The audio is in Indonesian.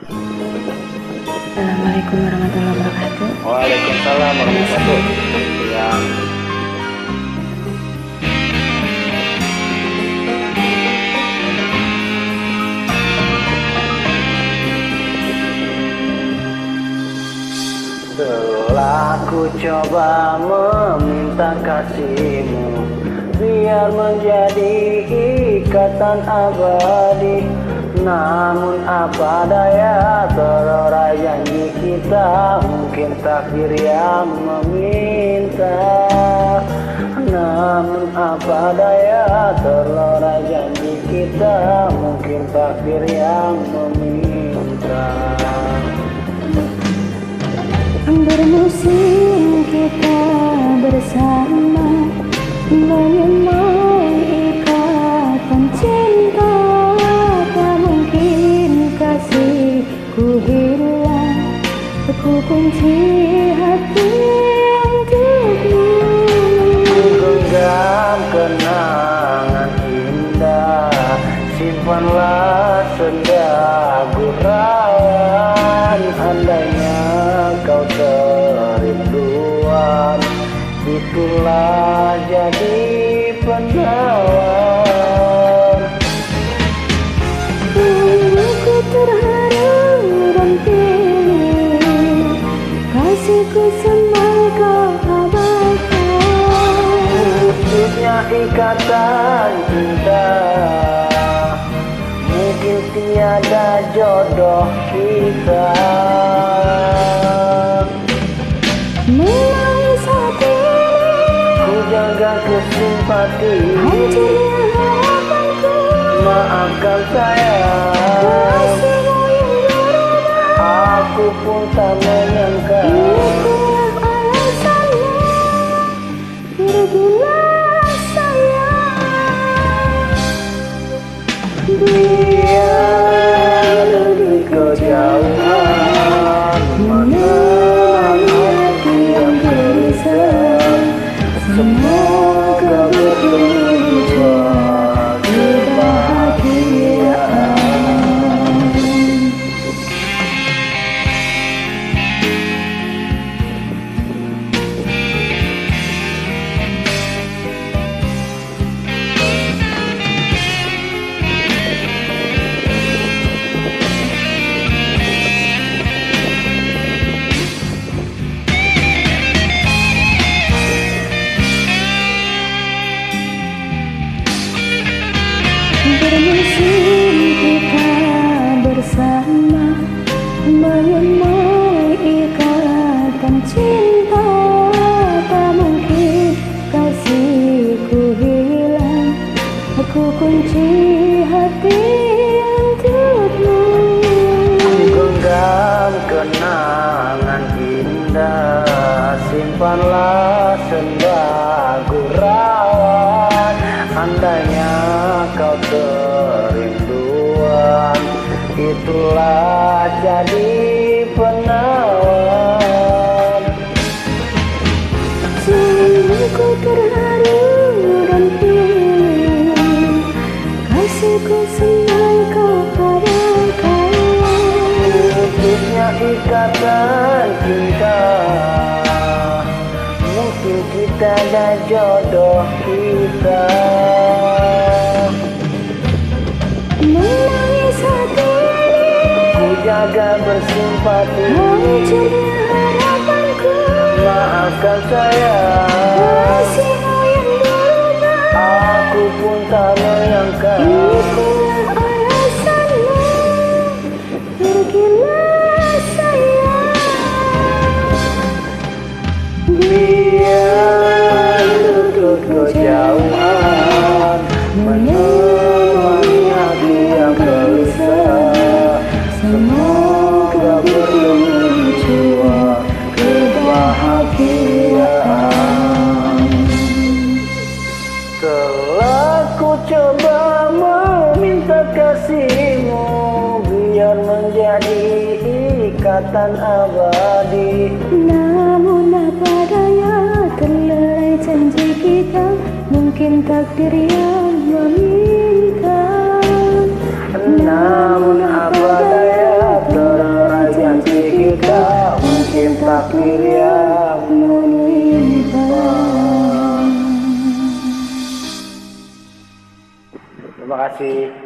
Assalamualaikum warahmatullahi wabarakatuh. Waalaikumsalam warahmatullahi wabarakatuh. Ya. Telah ku coba meminta kasihmu, biar menjadi ikatan abadi. Namun apa daya, terlerai janji kita, mungkin takdir yang meminta. Namun apa daya, terlerai janji kita, mungkin takdir yang meminta. Bermusim kita bersama, menyemai ikatan cinta. Tak mungkin kasihku hilang, ku kunci hati untukmu. Genggam kenangan indah, simpanlah senda gurauan. Andainya kau kerinduan, itulah jadi penawar. Aku terharu dan pilih, kasihku semai kau abaikan. Putusnya ikatan cinta, mungkin tiada jodoh kita. Menangis hati, Ku jaga kesimpati, hancurnya harapanku. maafkan saya. Kasihmu yang berubah, Aku pun tak menyangka. itulah alasannya. Pergilah sayang, Biar di kejauhan menemani hati yang gelisah. Semoga berdua kebahagiaan. bermusim kita bersama, menyemai ikatan cinta. Tak mungkin kasihku hilang, aku kunci hati untukmu. Genggam kenangan indah, simpanlah senda gurauan. Andainya kau kerinduan, itulah jadi penawar. Aku terharu dan pilih, kasihku semai kau abaikan. Putusnya ikatan cinta, mungkin kita ada jodoh kita. Menangis hati, Ku jaga bersimpati, hancurnya harapanku. maafkan saya. Kasihmu yang berubah, Aku pun tak menyangka. itulah alasannya. Pergilah sayang, Biar lutut kejauhan menemani hati yang gelisah. Semoga berdua kebahagiaan. Telah ku coba meminta kasihmu, biar menjadi ikatan abadi. namun apa daya, terlerai janji kita, mungkin takdir yang meminta. Namun apa daya, Terima kasih.